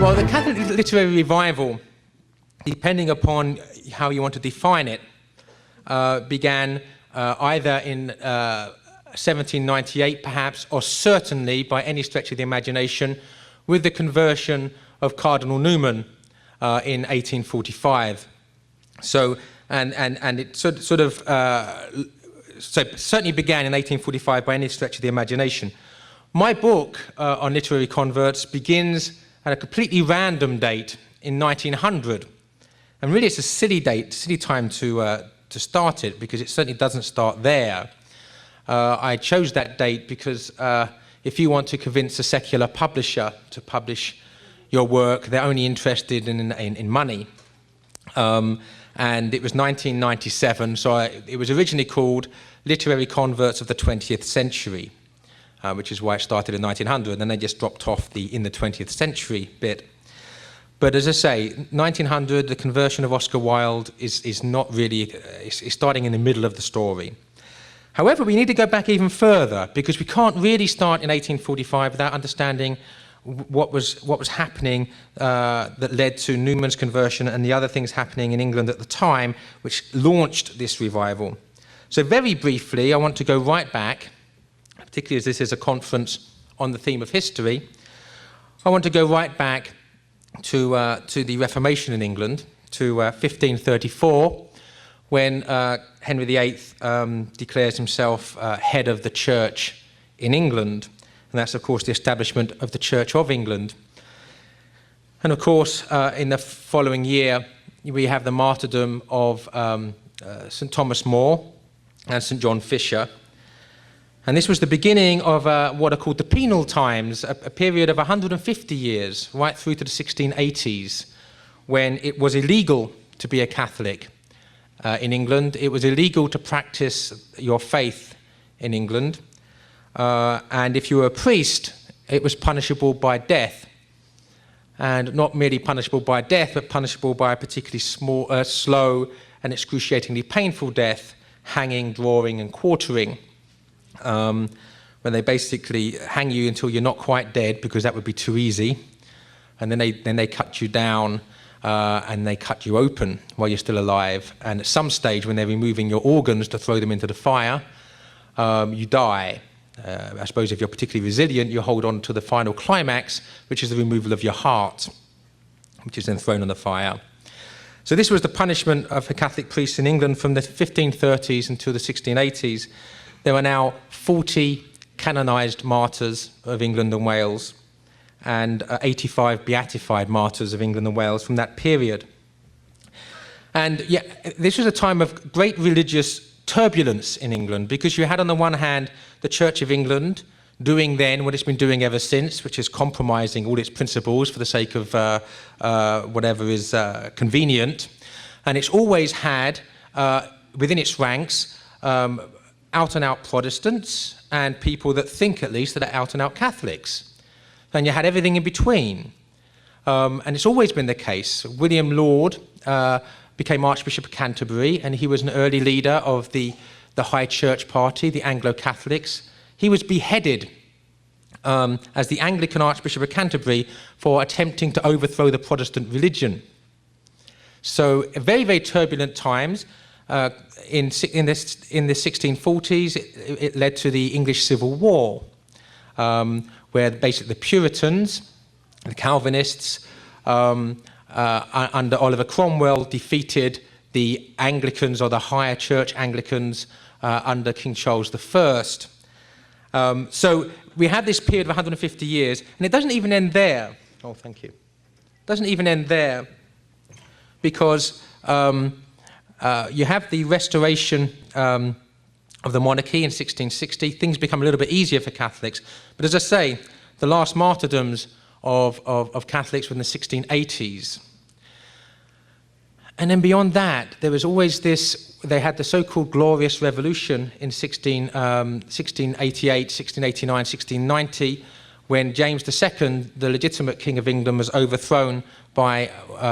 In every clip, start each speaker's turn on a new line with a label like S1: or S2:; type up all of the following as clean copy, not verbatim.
S1: Well, the Catholic literary revival, depending upon how you want to define it, began either in 1798 perhaps, or certainly by any stretch of the imagination, with the conversion of Cardinal Newman in 1845. So, and it so certainly began in 1845 by any stretch of the imagination. My book on literary converts begins at a completely random date in 1900. And really it's a silly date, silly time to start it, because it certainly doesn't start there. I chose that date because if you want to convince a secular publisher to publish your work, they're only interested in money. And it was 1997, so it was originally called Literary Converts of the 20th Century, which is why it started in 1900, and then they just dropped off the in the 20th century bit. But as I say, 1900, the conversion of Oscar Wilde is not really, is starting in the middle of the story. However, we need to go back even further, because we can't really start in 1845 without understanding what was happening that led to Newman's conversion and the other things happening in England at the time, which launched this revival. So very briefly, I want to go right back, particularly as this is a conference on the theme of history. I want to go right back to the Reformation in England, to 1534, when Henry VIII declares himself head of the church in England. And that's, of course, the establishment of the Church of England. And, of course, in the following year, we have the martyrdom of St. Thomas More and St. John Fisher. And this was the beginning of what are called the Penal Times, a period of 150 years, right through to the 1680s, when it was illegal to be a Catholic in England. It was illegal to practice your faith in England. And if you were a priest, it was punishable by death. And not merely punishable by death, but punishable by a particularly slow and excruciatingly painful death, hanging, drawing, and quartering. When they basically hang you until you're not quite dead, because that would be too easy. And then they cut you down and they cut you open while you're still alive. And at some stage, when they're removing your organs to throw them into the fire, you die. I suppose if you're particularly resilient, you hold on to the final climax, which is the removal of your heart, which is then thrown on the fire. So this was the punishment of the Catholic priests in England from the 1530s until the 1680s. There are now 40 canonized martyrs of England and Wales, and 85 beatified martyrs of England and Wales from that period. And yeah, this was a time of great religious turbulence in England, because you had on the one hand the Church of England doing then what it's been doing ever since, which is compromising all its principles for the sake of whatever is convenient. And it's always had within its ranks out-and-out Protestants and people that think at least that are out-and-out Catholics. And you had everything in between. And it's always been the case. William Laud became Archbishop of Canterbury, and he was an early leader of the High Church Party, the Anglo-Catholics. He was beheaded as the Anglican Archbishop of Canterbury for attempting to overthrow the Protestant religion. So very, very turbulent times. In the 1640s, it led to the English Civil War, where basically the Puritans, the Calvinists, under Oliver Cromwell, defeated the Anglicans, or the higher church Anglicans, under King Charles I. So we have this period of 150 years, and it doesn't even end there. Oh, thank you. It doesn't even end there, because you have the restoration of the monarchy in 1660. Things become a little bit easier for Catholics. But as I say, the last martyrdoms of Catholics were in the 1680s. And then beyond that, there was always this, they had the so-called Glorious Revolution in 1688, 1689, 1690, when James II, the legitimate King of England, was overthrown by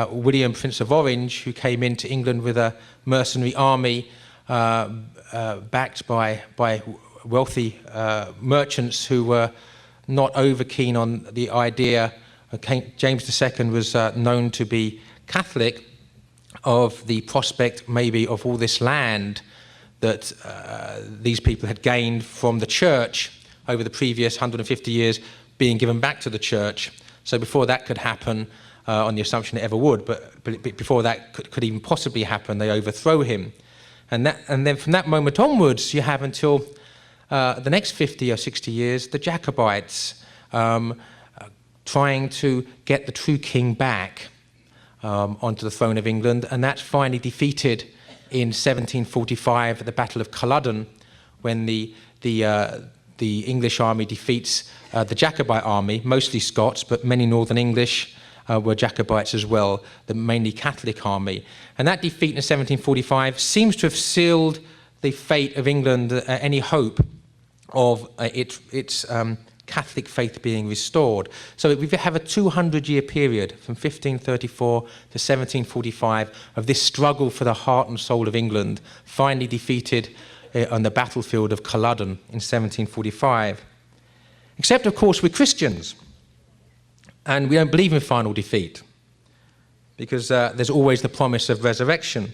S1: William, Prince of Orange, who came into England with a mercenary army backed by wealthy merchants who were not over keen on the idea James II was known to be Catholic, of the prospect maybe of all this land that these people had gained from the church over the previous 150 years being given back to the church. So before that could happen, on the assumption it ever would, but before that could even possibly happen, they overthrow him. And then from that moment onwards, you have until the next 50 or 60 years, the Jacobites trying to get the true king back onto the throne of England, and that's finally defeated in 1745 at the Battle of Culloden, when the English army defeats the Jacobite army, mostly Scots, but many Northern English were Jacobites as well, the mainly Catholic army. And that defeat in 1745 seems to have sealed the fate of England, any hope of its Catholic faith being restored. So we have a 200-year period from 1534 to 1745 of this struggle for the heart and soul of England, finally defeated on the battlefield of Culloden in 1745. Except, of course, we're Christians, and we don't believe in final defeat, because there's always the promise of resurrection.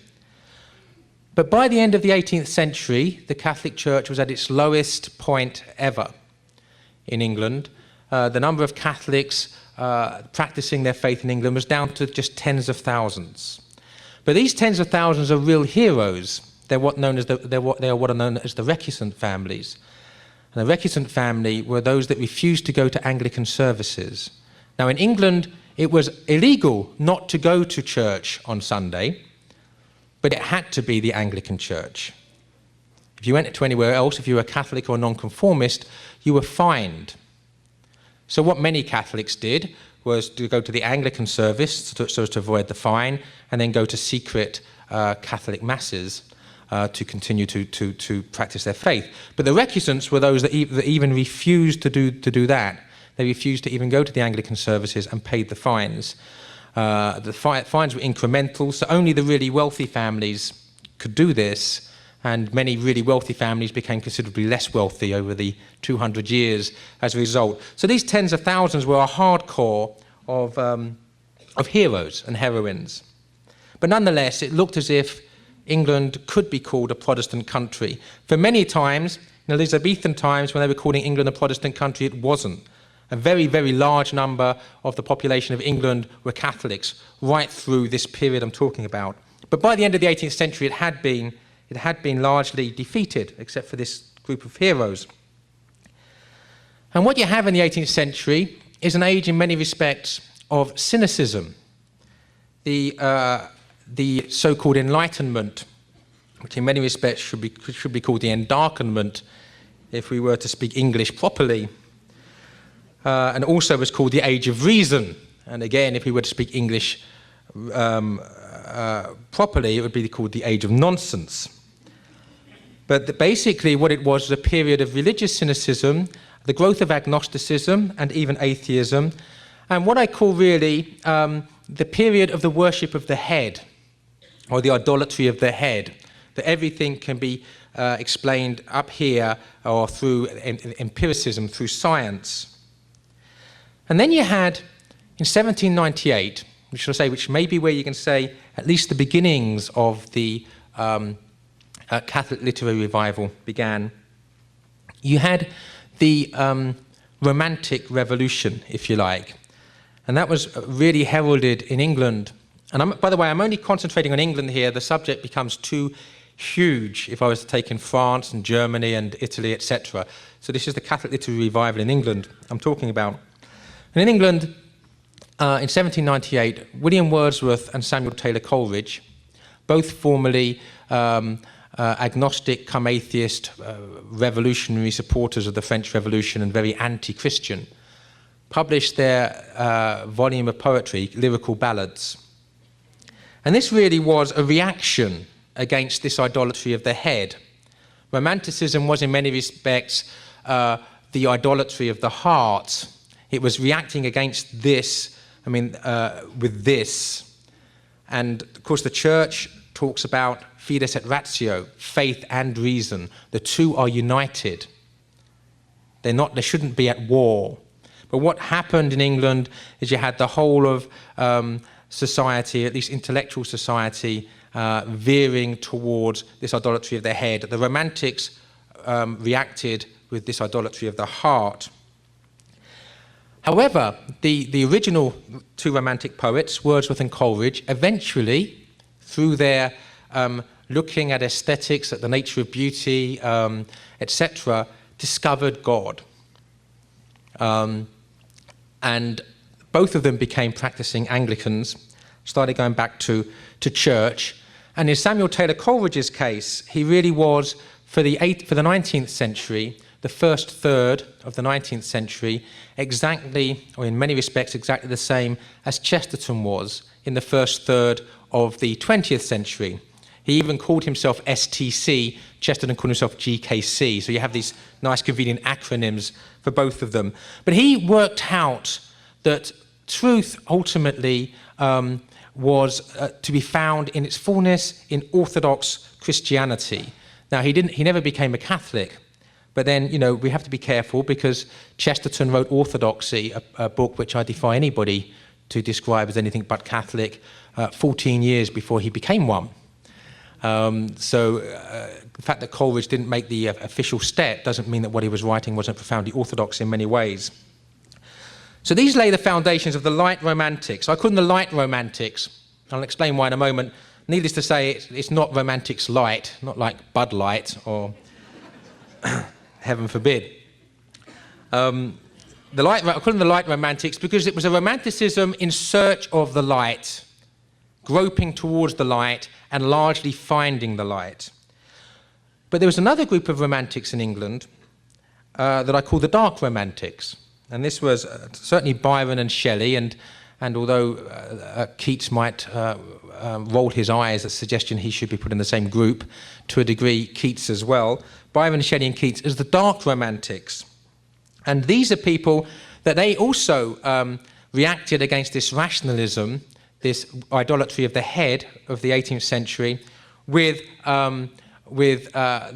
S1: But by the end of the 18th century, the Catholic Church was at its lowest point ever in England. The number of Catholics practicing their faith in England was down to just tens of thousands. But these tens of thousands are real heroes. They're what are known as the recusant families. And the recusant family were those that refused to go to Anglican services. Now in England, it was illegal not to go to church on Sunday, but it had to be the Anglican Church. If you went to anywhere else, if you were a Catholic or nonconformist, you were fined. So what many Catholics did was to go to the Anglican service so as to avoid the fine, and then go to secret Catholic masses to continue to practice their faith. But the recusants were those that even refused to do that. They refused to even go to the Anglican services and paid the fines. The fines were incremental, so only the really wealthy families could do this, and many really wealthy families became considerably less wealthy over the 200 years as a result. So these tens of thousands were a hardcore of heroes and heroines. But nonetheless, it looked as if England could be called a Protestant country. For many times, in Elizabethan times, when they were calling England a Protestant country, it wasn't. A very, very large number of the population of England were Catholics right through this period I'm talking about. But by the end of the 18th century, it had been largely defeated, except for this group of heroes. And what you have in the 18th century is an age in many respects of cynicism. The so-called Enlightenment, which in many respects should be called the Endarkenment if we were to speak English properly, and also was called the Age of Reason. And again, if we were to speak English properly, it would be called the Age of Nonsense. But basically what it was a period of religious cynicism, the growth of agnosticism and even atheism, and what I call really the period of the worship of the head, or the idolatry of the head, that everything can be explained up here or through empiricism, through science. And then you had, in 1798, which may be where you can say at least the beginnings of the Catholic literary revival began, you had the Romantic Revolution, if you like. And that was really heralded in England. And by the way, I'm only concentrating on England here. The subject becomes too huge if I was to take in France and Germany and Italy, etc. So this is the Catholic literary revival in England I'm talking about. And in England, in 1798, William Wordsworth and Samuel Taylor Coleridge, both formerly agnostic come atheist revolutionary supporters of the French Revolution and very anti-Christian, published their volume of poetry, Lyrical Ballads. And this really was a reaction against this idolatry of the head. Romanticism was in many respects the idolatry of the heart. It was reacting against this, with this. And of course the church talks about fides et ratio, faith and reason. The two are united. They shouldn't be at war. But what happened in England is you had the whole of society, at least intellectual society, veering towards this idolatry of the head. The Romantics reacted with this idolatry of the heart. However, the original two Romantic poets, Wordsworth and Coleridge, eventually, through their looking at aesthetics, at the nature of beauty, etc., discovered God. And both of them became practicing Anglicans, started going back to church. And in Samuel Taylor Coleridge's case, he really was, for the 19th century, the first third of the 19th century, exactly, or in many respects, exactly the same as Chesterton was in the first third of the 20th century. He even called himself STC, Chesterton called himself GKC, so you have these nice convenient acronyms for both of them. But he worked out that truth ultimately was to be found in its fullness in Orthodox Christianity. Now, he never became a Catholic, but then, you know, we have to be careful because Chesterton wrote Orthodoxy, a book which I defy anybody to describe as anything but Catholic, 14 years before he became one. The fact that Coleridge didn't make the official step doesn't mean that what he was writing wasn't profoundly orthodox in many ways. So these lay the foundations of the light Romantics. I call them the light Romantics. I'll explain why in a moment. Needless to say, it's not Romantics light, not like Bud Light or heaven forbid. I call them the light Romantics because it was a romanticism in search of the light, groping towards the light and largely finding the light. But there was another group of Romantics in England that I call the dark Romantics. And this was certainly Byron and Shelley, and although Keats might roll his eyes at the suggestion he should be put in the same group, to a degree Keats as well, Byron, Shelley and Keats as the dark Romantics. And these are people that they also reacted against this rationalism, this idolatry of the head of the 18th century with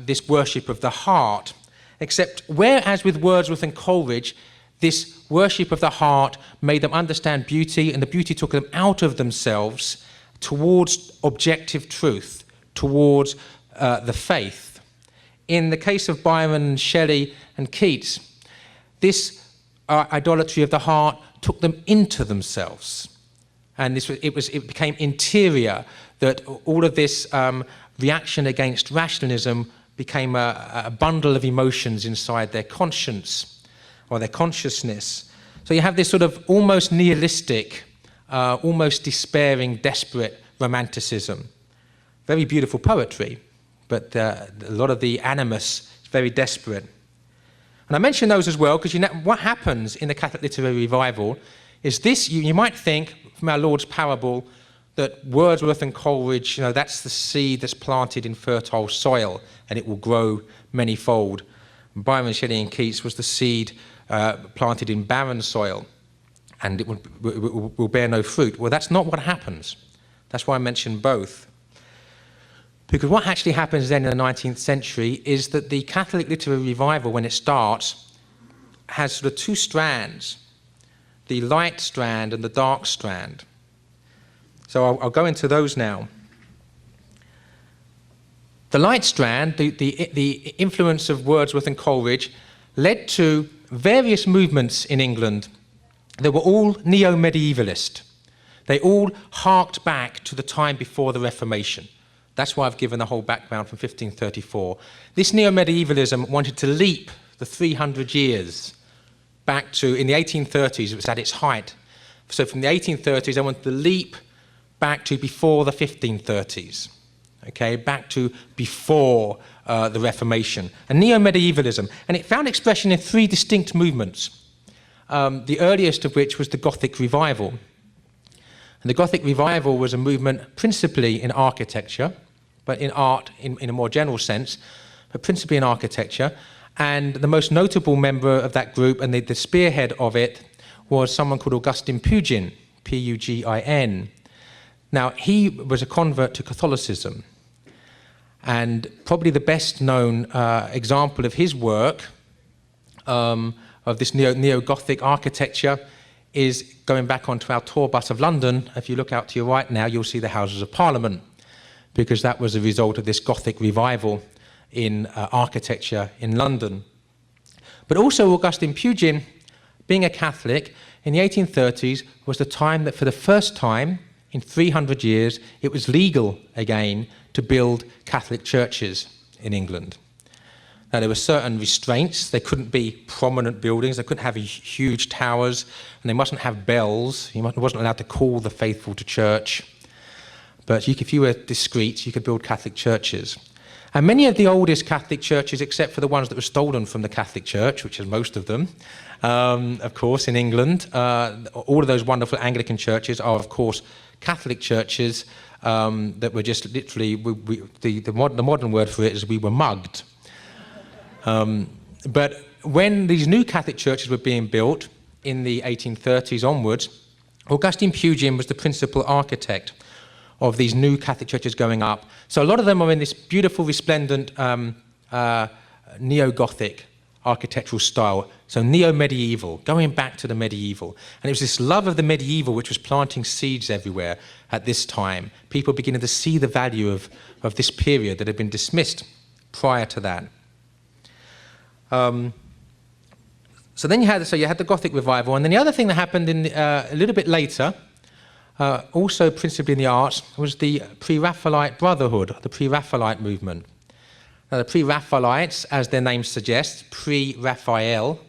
S1: this worship of the heart. Except whereas with Wordsworth and Coleridge, this worship of the heart made them understand beauty, and the beauty took them out of themselves towards objective truth, towards the faith. In the case of Byron, Shelley and Keats, this idolatry of the heart took them into themselves. And it became interior, that all of this reaction against rationalism became a bundle of emotions inside their conscience or their consciousness. So you have this sort of almost nihilistic, almost despairing, desperate romanticism. Very beautiful poetry, but a lot of the animus is very desperate. And I mention those as well because you know what happens in the Catholic Literary Revival is this, you might think from our Lord's parable that Wordsworth and Coleridge, you know, that's the seed that's planted in fertile soil and it will grow manyfold. And Byron, Shelley and Keats was the seed planted in barren soil and it will bear no fruit. Well, that's not what happens. That's why I mentioned both. Because what actually happens then in the 19th century is that the Catholic Literary Revival, when it starts, has sort of two strands, the light strand and the dark strand. So I'll go into those now. The light strand, the influence of Wordsworth and Coleridge, led to various movements in England that were all neo-medievalist. They all harked back to the time before the Reformation. That's why I've given the whole background from 1534. This neo-medievalism wanted to leap the 300 years back to, in the 1830s, it was at its height. So from the 1830s, they wanted to leap back to before the 1530s, okay, back to before the Reformation, and neo-medievalism. And it found expression in three distinct movements, the earliest of which was the Gothic Revival. And the Gothic Revival was a movement principally in architecture, but in art in a more general sense, but principally in architecture. And the most notable member of that group and the spearhead of it was someone called Augustin Pugin, P-U-G-I-N. Now, he was a convert to Catholicism, and probably the best known example of his work of this neo-Gothic architecture is going back onto our tour bus of London. If you look out to your right now, you'll see the Houses of Parliament, because that was a result of this Gothic revival in architecture in London. But also Augustine Pugin, being a Catholic, in the 1830s was the time that for the first time in 300 years it was legal again to build Catholic churches in England. Now, there were certain restraints. They couldn't be prominent buildings, they couldn't have huge towers, and they mustn't have bells. You wasn't allowed to call the faithful to church. But if you were discreet, you could build Catholic churches. And many of the oldest Catholic churches, except for the ones that were stolen from the Catholic Church, which is most of them, of course, in England, all of those wonderful Anglican churches are, of course, Catholic churches that were just literally, the modern word for it is we were mugged. But when these new Catholic churches were being built in the 1830s onwards, Augustine Pugin was the principal architect of these new Catholic churches going up. So a lot of them are in this beautiful, resplendent neo-Gothic architectural style, so neo-medieval, going back to the medieval. And it was this love of the medieval which was planting seeds everywhere at this time. People beginning to see the value of this period that had been dismissed prior to that. So then you had the Gothic Revival, and then the other thing that happened a little bit later, also principally in the arts, was the Pre-Raphaelite Brotherhood, the Pre-Raphaelite movement. Now, the Pre-Raphaelites, as their name suggests, Pre-Raphael,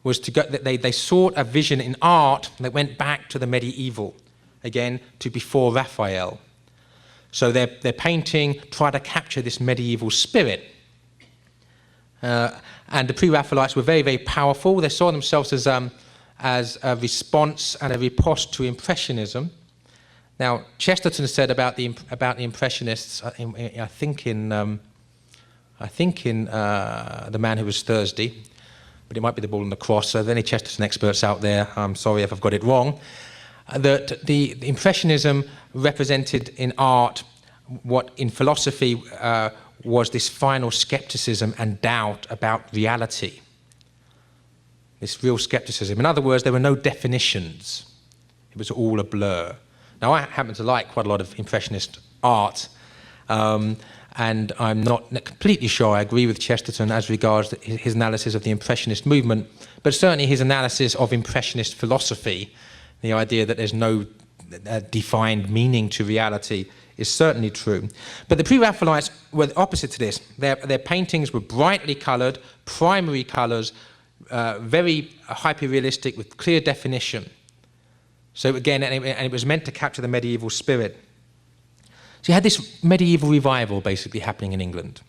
S1: was to go, they sought a vision in art that went back to the medieval, again, to before Raphael. So their painting tried to capture this medieval spirit. And the Pre-Raphaelites were very, very powerful. They saw themselves as a response and a riposte to Impressionism. Now, Chesterton said about the Impressionists, I think in The Man Who Was Thursday, but it might be The Ball and the Cross. So, if any Chesterton experts out there, I'm sorry if I've got it wrong. That the Impressionism represented in art what in philosophy was this final skepticism and doubt about reality. This real skepticism. In other words, there were no definitions. It was all a blur. Now, I happen to like quite a lot of Impressionist art, and I'm not completely sure I agree with Chesterton as regards his analysis of the Impressionist movement, but certainly his analysis of Impressionist philosophy, the idea that there's no defined meaning to reality, is certainly true. But the Pre-Raphaelites were the opposite to this. Their paintings were brightly coloured, primary colours, very hyper-realistic with clear definition. So again, and it was meant to capture the medieval spirit. So you had this medieval revival basically happening in England.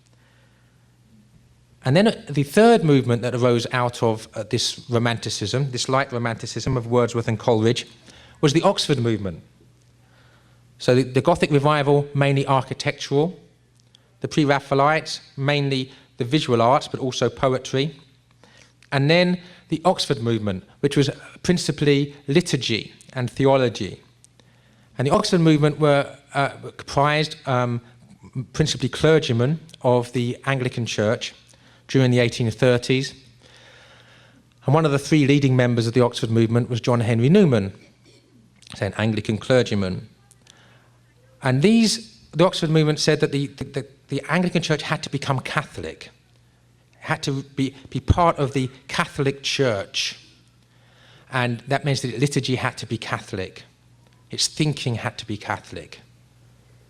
S1: And then the third movement that arose out of this romanticism, this light romanticism of Wordsworth and Coleridge, was the Oxford movement. So the Gothic Revival, mainly architectural. The Pre-Raphaelites, mainly the visual arts, but also poetry. And then the Oxford movement, which was principally liturgy and theology. And the Oxford movement were comprised principally clergymen of the Anglican Church during the 1830s. And one of the three leading members of the Oxford movement was John Henry Newman, an Anglican clergyman. And the Oxford movement said that the Anglican Church had to become Catholic, had to be part of the Catholic Church. And that means that liturgy had to be Catholic. Its thinking had to be Catholic.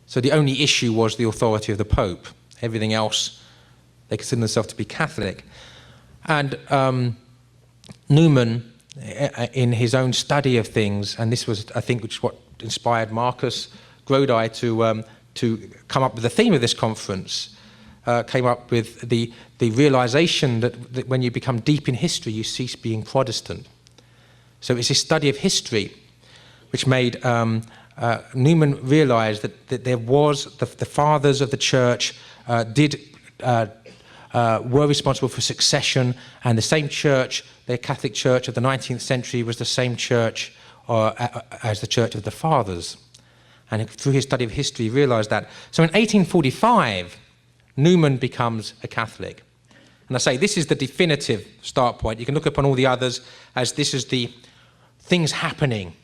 S1: So the only issue was the authority of the Pope. Everything else, they considered themselves to be Catholic. And Newman, in his own study of things, and this was, I think, which is what inspired Marcus Grodi to come up with the theme of this conference, came up with the realization that when you become deep in history, you cease being Protestant. So it's this study of history which made Newman realize that there was, the fathers of the church were responsible for succession, and the same church, the Catholic Church of the 19th century, was the same church as the Church of the Fathers. And through his study of history, he realized that. So in 1845, Newman becomes a Catholic. And And I say this is the definitive start point. You can look upon all the others as this is the things happening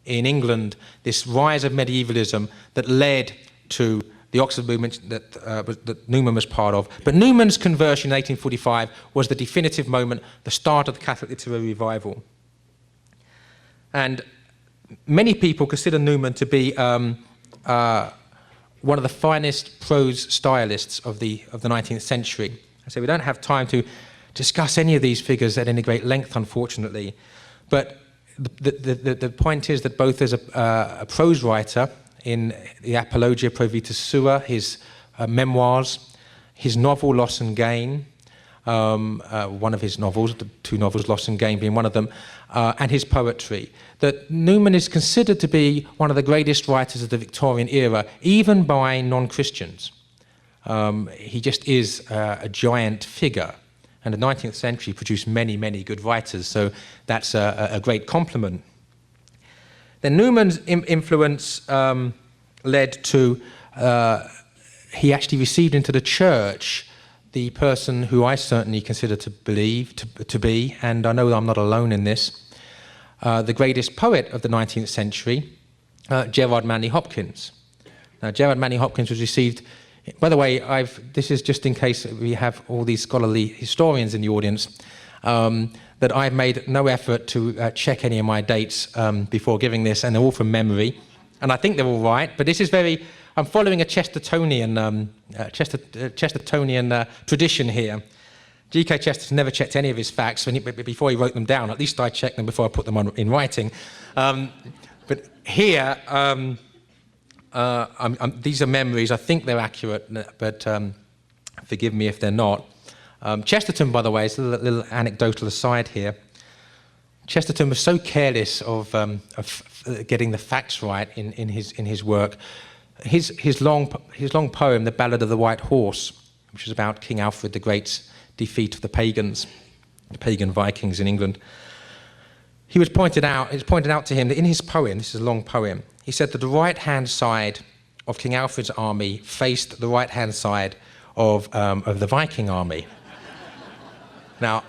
S1: in England, this rise of medievalism that led to the Oxford movement that Newman was part of. But Newman's conversion in 1845 was the definitive moment, the start of the Catholic literary revival. And many people consider Newman to be one of the finest prose stylists of the 19th century. So we don't have time to discuss any of these figures at any great length, unfortunately. But the point is that both as a prose writer in the Apologia Pro Vitus Sua, his memoirs, his novel Loss and Gain, one of his novels, the two novels, Loss and Gain being one of them, and his poetry, that Newman is considered to be one of the greatest writers of the Victorian era, even by non-Christians. He just is a giant figure, and the 19th century produced many, many good writers, so that's a great compliment. Then Newman's influence led to, he actually received into the church the person who I certainly consider to be, and I know I'm not alone in this, the greatest poet of the 19th century, Gerard Manley Hopkins. Now, Gerard Manley Hopkins was received, by the way, this is just in case we have all these scholarly historians in the audience, that I've made no effort to check any of my dates before giving this, and they're all from memory, and I think they're all right, but this is I'm following a Chestertonian tradition here. G.K. Chesterton never checked any of his facts before he wrote them down. At least I checked them before I put them in writing. But here, these are memories. I think they're accurate, but forgive me if they're not. Chesterton, by the way, is a little anecdotal aside here. Chesterton was so careless of getting the facts right in his work. His long poem, The Ballad of the White Horse, which is about King Alfred the Great's defeat of the pagans, the pagan Vikings in England. It was pointed out to him that in his poem, this is a long poem, he said that the right-hand side of King Alfred's army faced the right-hand side of the Viking army. Now,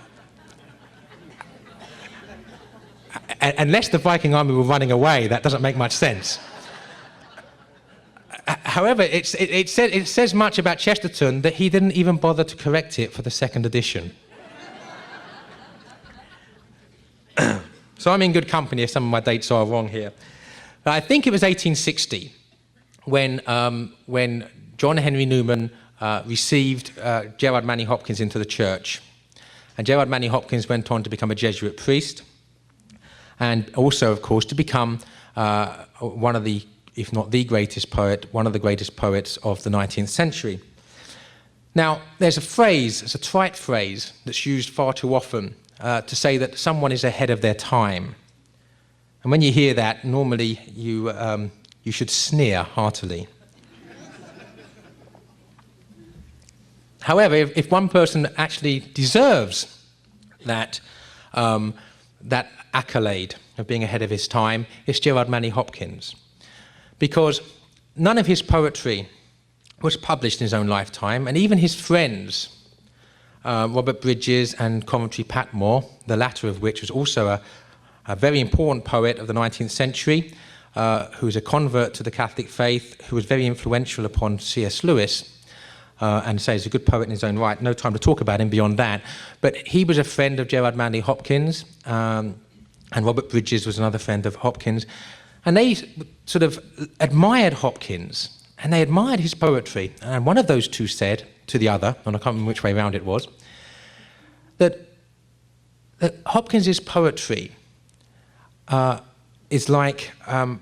S1: unless the Viking army were running away, that doesn't make much sense. However, it says much about Chesterton that he didn't even bother to correct it for the second edition. So I'm in good company if some of my dates are wrong here. I think it was 1860 when John Henry Newman received Gerard Manley Hopkins into the church. And Gerard Manley Hopkins went on to become a Jesuit priest, and also, of course, to become one of the, if not the greatest poet, one of the greatest poets of the 19th century. Now, there's a trite phrase that's used far too often to say that someone is ahead of their time. And when you hear that, normally you should sneer heartily. However, if one person actually deserves that accolade of being ahead of his time, it's Gerard Manley Hopkins. Because none of his poetry was published in his own lifetime, and even his friends, Robert Bridges and Coventry Patmore, the latter of which was also a very important poet of the 19th century, who was a convert to the Catholic faith, who was very influential upon C.S. Lewis, and say he's a good poet in his own right. No time to talk about him beyond that. But he was a friend of Gerard Manley Hopkins, and Robert Bridges was another friend of Hopkins. And they sort of admired Hopkins, and they admired his poetry. And one of those two said to the other, and I can't remember which way around it was, that Hopkins's poetry is like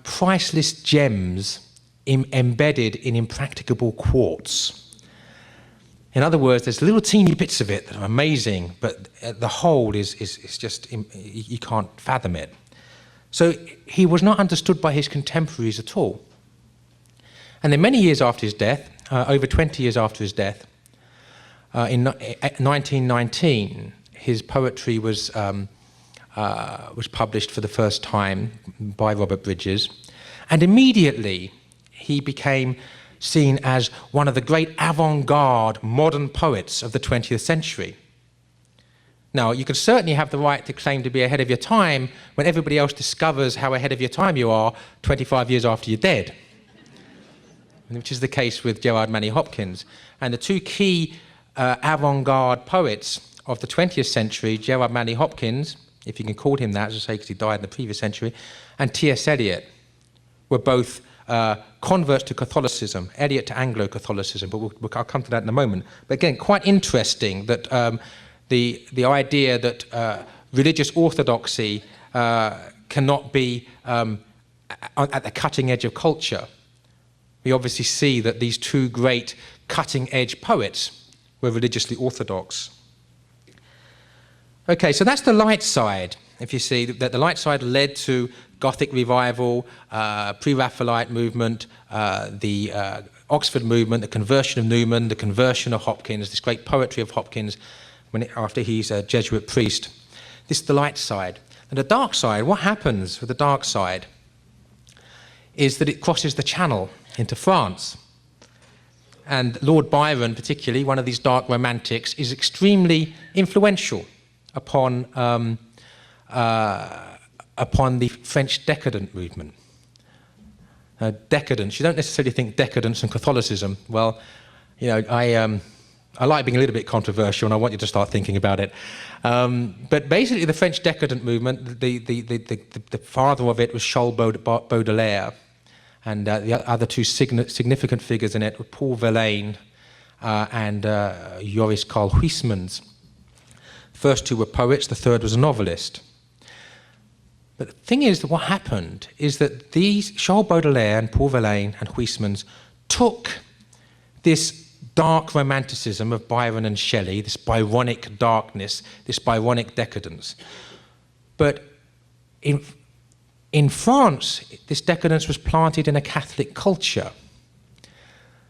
S1: priceless gems embedded in impracticable quartz. In other words, there's little teeny bits of it that are amazing, but the whole is just, you can't fathom it. So he was not understood by his contemporaries at all. And then many years after his death, over 20 years after his death, in 1919, his poetry was published for the first time by Robert Bridges, and immediately he became seen as one of the great avant-garde modern poets of the 20th century. Now, you can certainly have the right to claim to be ahead of your time when everybody else discovers how ahead of your time you are 25 years after you're dead, which is the case with Gerard, Manley, Hopkins. And the two key avant-garde poets of the 20th century, Gerard Manley Hopkins, if you can call him that, as I say, because he died in the previous century, and T.S. Eliot, were both converts to Catholicism, Eliot to Anglo-Catholicism, but I'll come to that in a moment. But again, quite interesting that the idea that religious orthodoxy cannot be at the cutting edge of culture. We obviously see that these two great cutting-edge poets were religiously orthodox. Okay, so that's the light side. If you see that the light side led to Gothic Revival, Pre-Raphaelite Movement, the Oxford Movement, the conversion of Newman, the conversion of Hopkins, this great poetry of Hopkins after he's a Jesuit priest. This is the light side. And the dark side, what happens with the dark side is that it crosses the Channel into France. And Lord Byron, particularly, one of these dark romantics, is extremely influential upon the French decadent movement. Decadence, you don't necessarily think decadence and Catholicism. Well, you know, I like being a little bit controversial, and I want you to start thinking about it. But basically, the French decadent movement, the father of it was Charles Baudelaire, and the other two significant figures in it were Paul Verlaine and Joris Karl Huysmans. The first two were poets, the third was a novelist. But the thing is that what happened is that these Charles Baudelaire and Paul Verlaine and Huysmans took this dark romanticism of Byron and Shelley, this Byronic darkness, this Byronic decadence. But in France, this decadence was planted in a Catholic culture.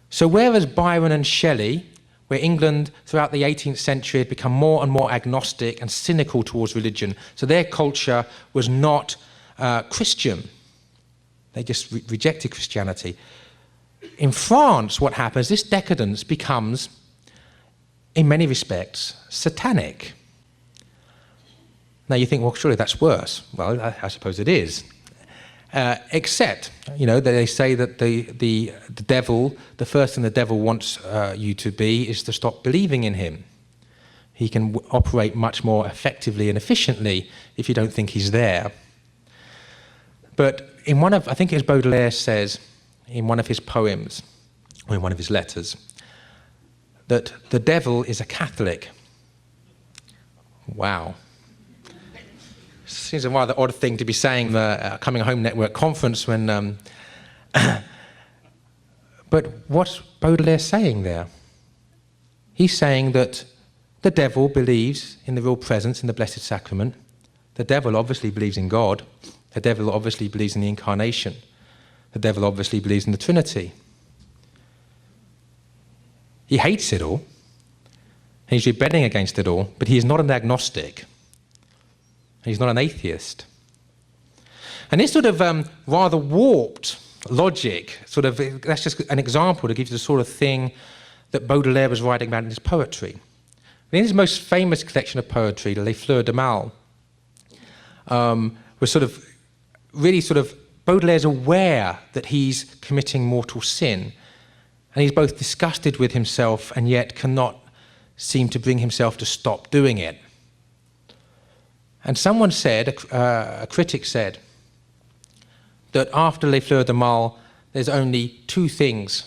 S1: So whereas Byron and Shelley, where England throughout the 18th century had become more and more agnostic and cynical towards religion, so their culture was not Christian. They just rejected Christianity. In France, what happens, this decadence becomes, in many respects, satanic. Now you think, well, surely that's worse. Well, I suppose it is. Except, you know, they say that the devil, the first thing the devil wants you to be is to stop believing in him. He can operate much more effectively and efficiently if you don't think he's there. But in one of, I think it was Baudelaire says, in one of his poems, or in one of his letters, that the devil is a Catholic. Wow. Seems a rather odd thing to be saying the Coming Home Network conference when... But what's Baudelaire saying there? He's saying that the devil believes in the real presence in the Blessed Sacrament. The devil obviously believes in God. The devil obviously believes in the Incarnation. The devil obviously believes in the Trinity. He hates it all. He's rebelling against it all, but he is not an agnostic. He's not an atheist. And this sort of rather warped logic, that's just an example to give you the sort of thing that Baudelaire was writing about in his poetry. In his most famous collection of poetry, Les Fleurs de Mal, was really Baudelaire's aware that he's committing mortal sin, and he's both disgusted with himself and yet cannot seem to bring himself to stop doing it. And someone said, a critic said, that after Les Fleurs de Mal, there's only two things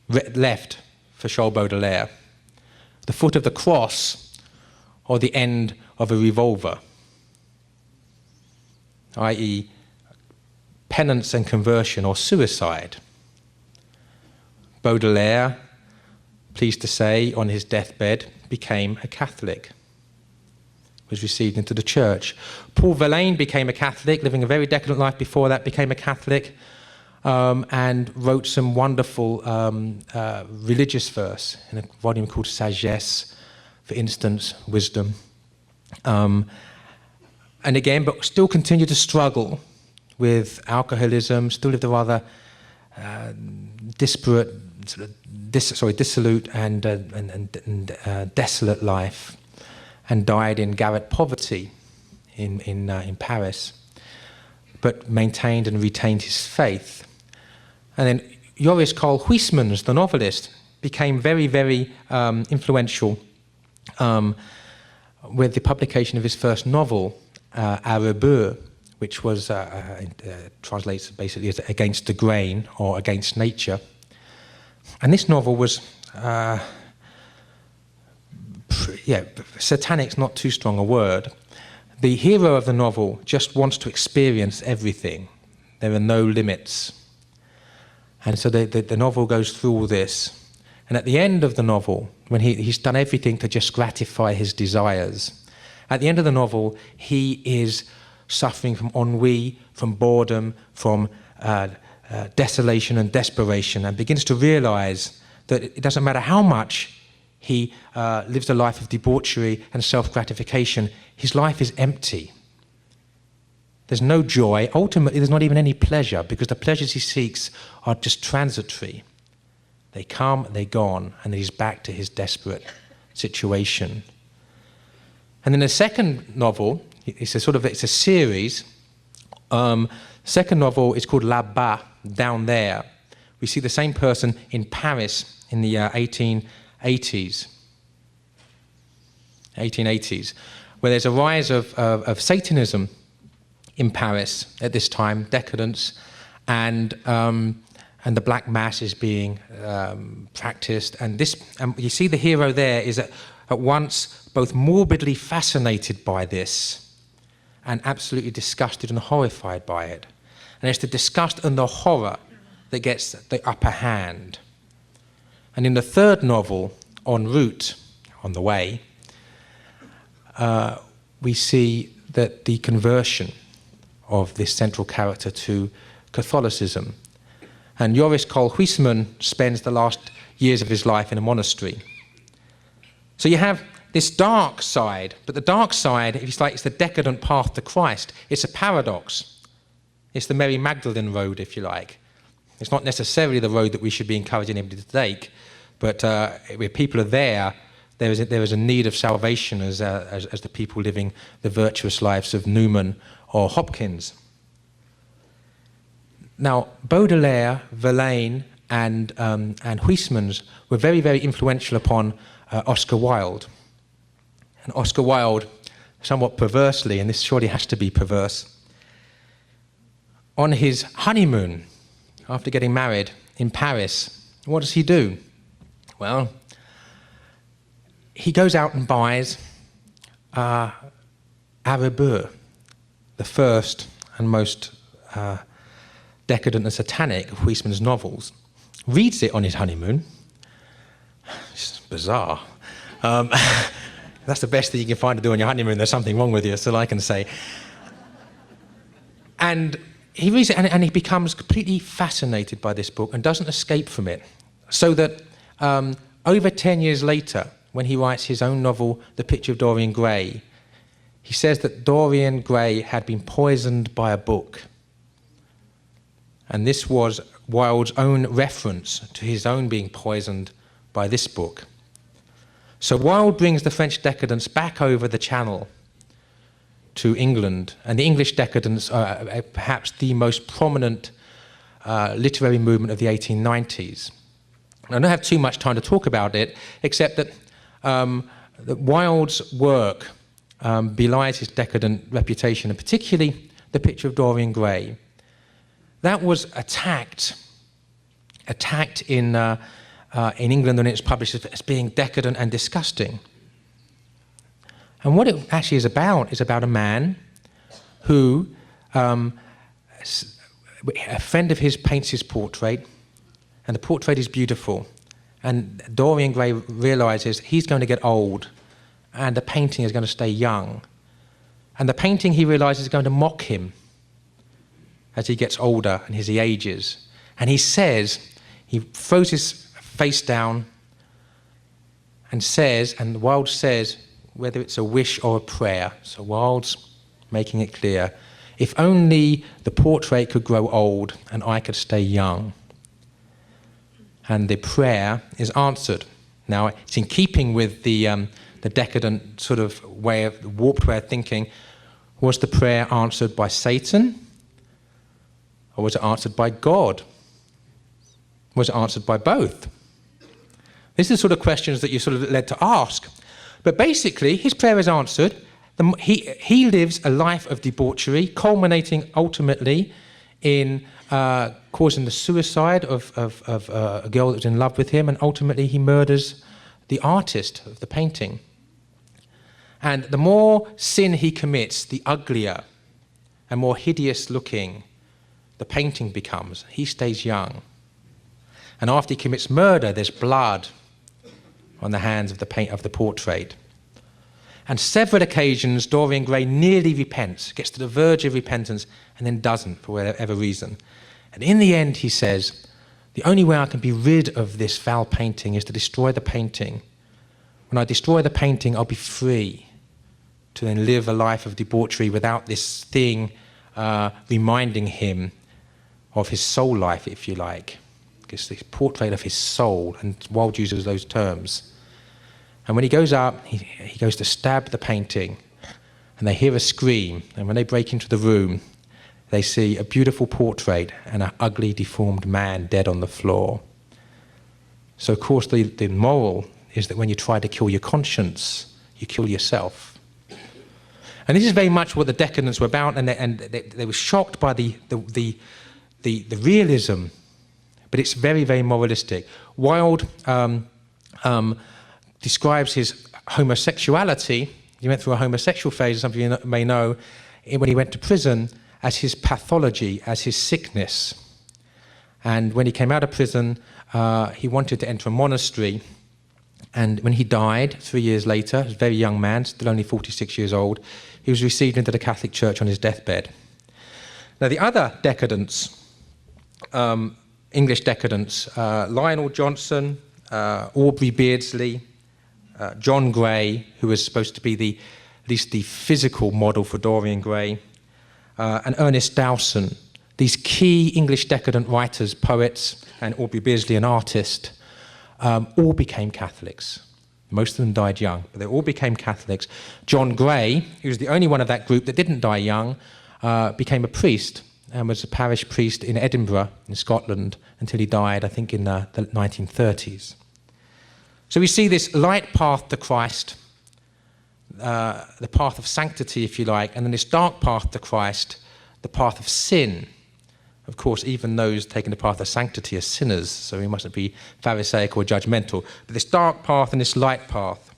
S1: left for Charles Baudelaire: the foot of the cross or the end of a revolver, i.e. penance and conversion or suicide. Baudelaire, pleased to say, on his deathbed, became a Catholic, was received into the church. Paul Verlaine became a Catholic, living a very decadent life before that, became a Catholic, and wrote some wonderful religious verse in a volume called Sagesse, for instance, wisdom. And again, but still continued to struggle with alcoholism, still lived a rather dissolute and desolate life. and died in garret poverty in Paris, but maintained and retained his faith. And then Joris Carl Huysmans, the novelist, became very, very influential with the publication of his first novel, À rebours, which was translates basically as Against the Grain or Against Nature. And this novel was, satanic's not too strong a word. The hero of the novel just wants to experience everything. There are no limits. And so the novel goes through all this. And at the end of the novel, when he's done everything to just gratify his desires, at the end of the novel, he is suffering from ennui, from boredom, from desolation and desperation, and begins to realize that it doesn't matter how much he lives a life of debauchery and self-gratification, his life is empty. There's no joy. Ultimately, there's not even any pleasure, because the pleasures he seeks are just transitory. They come, they're gone, and then he's back to his desperate situation. And then the second novel, it's a series. Second novel is called Là-bas, Down There. We see the same person in Paris in the 1880s, where there's a rise of Satanism in Paris at this time, decadence, and the Black Mass is being practiced. And you see the hero there is at once both morbidly fascinated by this and absolutely disgusted and horrified by it. And it's the disgust and the horror that gets the upper hand. And in the third novel, En route, on the way, we see that the conversion of this central character to Catholicism. And Joris Carl Huysmans spends the last years of his life in a monastery. So you have this dark side, but the dark side, if it's like it's the decadent path to Christ, it's a paradox. It's the Mary Magdalene road, if you like. It's not necessarily the road that we should be encouraging anybody to take, but where people are there is a need of salvation as the people living the virtuous lives of Newman or Hopkins. Now, Baudelaire, Verlaine, and Huysmans were very, very influential upon Oscar Wilde. And Oscar Wilde, somewhat perversely, and this surely has to be perverse, on his honeymoon, after getting married in Paris, what does he do? Well, he goes out and buys À rebours, the first and most decadent and satanic of Huysmans' novels, reads it on his honeymoon. It's bizarre. That's the best thing you can find to do on your honeymoon. There's something wrong with you, that's all I can say. And he reads it, and he becomes completely fascinated by this book and doesn't escape from it. So that over 10 years later, when he writes his own novel, The Picture of Dorian Gray, he says that Dorian Gray had been poisoned by a book. And this was Wilde's own reference to his own being poisoned by this book. So Wilde brings the French decadence back over the Channel to England, and the English decadence are perhaps the most prominent literary movement of the 1890s. I don't have too much time to talk about it, except that Wilde's work belies his decadent reputation, and particularly The Picture of Dorian Gray. That was attacked in England when it was published as being decadent and disgusting. And what it actually is about a man who, a friend of his paints his portrait, and the portrait is beautiful. And Dorian Gray realizes he's going to get old, and the painting is going to stay young. And the painting, he realizes, is going to mock him as he gets older and as he ages. And he throws his face down and says, and Wilde says, whether it's a wish or a prayer. So Wilde's making it clear, if only the portrait could grow old and I could stay young. And the prayer is answered. Now, it's in keeping with the the decadent sort of warped way of thinking, was the prayer answered by Satan? Or was it answered by God? Was it answered by both? These are the sort of questions that you're sort of led to ask. But basically, his prayer is answered. He lives a life of debauchery, culminating ultimately in causing the suicide of a girl that was in love with him, and ultimately he murders the artist of the painting. And the more sin he commits, the uglier and more hideous looking the painting becomes. He stays young. And after he commits murder, there's blood on the hands of the portrait. And several occasions, Dorian Gray nearly repents, gets to the verge of repentance, and then doesn't for whatever reason. And in the end, he says, the only way I can be rid of this foul painting is to destroy the painting. When I destroy the painting, I'll be free to then live a life of debauchery without this thing reminding him of his soul life, if you like. It's the portrait of his soul, and Wilde uses those terms. And when he goes up, he goes to stab the painting, and they hear a scream, and when they break into the room, they see a beautiful portrait and an ugly, deformed man dead on the floor. So, of course, the moral is that when you try to kill your conscience, you kill yourself. And this is very much what the decadents were about, and they were shocked by the realism, but it's very, very moralistic. Wilde describes his homosexuality. He went through a homosexual phase, as some of you may know, when he went to prison, as his pathology, as his sickness. And when he came out of prison, he wanted to enter a monastery. And when he died 3 years later, a very young man, still only 46 years old, he was received into the Catholic Church on his deathbed. Now, the other decadents, English decadents, Lionel Johnson, Aubrey Beardsley, John Gray, who was supposed to be at least the physical model for Dorian Gray, and Ernest Dowson, these key English decadent writers, poets, and Aubrey Beardsley, an artist, all became Catholics. Most of them died young, but they all became Catholics. John Gray, who was the only one of that group that didn't die young, became a priest and was a parish priest in Edinburgh, in Scotland, until he died, I think, in the 1930s. So we see this light path to Christ, the path of sanctity, if you like, and then this dark path to Christ, the path of sin. Of course, even those taking the path of sanctity are sinners, so we mustn't be pharisaical or judgmental. But this dark path and this light path.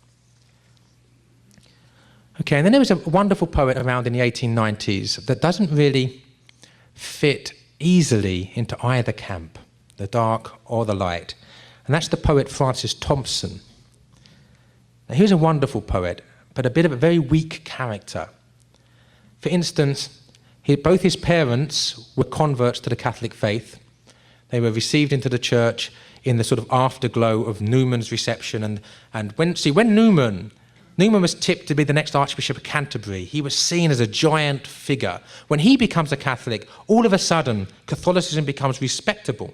S1: Okay, and then there was a wonderful poet around in the 1890s that doesn't really fit easily into either camp, the dark or the light. And that's the poet Francis Thompson. Now, he was a wonderful poet, but a bit of a very weak character. For instance, both his parents were converts to the Catholic faith. They were received into the church in the sort of afterglow of Newman's reception. And when Newman was tipped to be the next Archbishop of Canterbury, he was seen as a giant figure. When he becomes a Catholic, all of a sudden, Catholicism becomes respectable,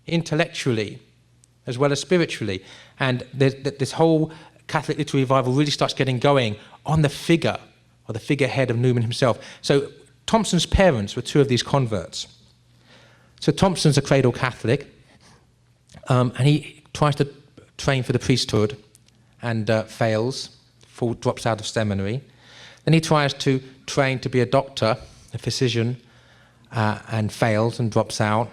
S1: intellectually, as well as spiritually. And this whole Catholic literary revival really starts getting going on the figure, or the figurehead of Newman himself. So Thompson's parents were two of these converts. So Thompson's a cradle Catholic, and he tries to train for the priesthood and fails, drops out of seminary. Then he tries to train to be a doctor, a physician, and fails and drops out.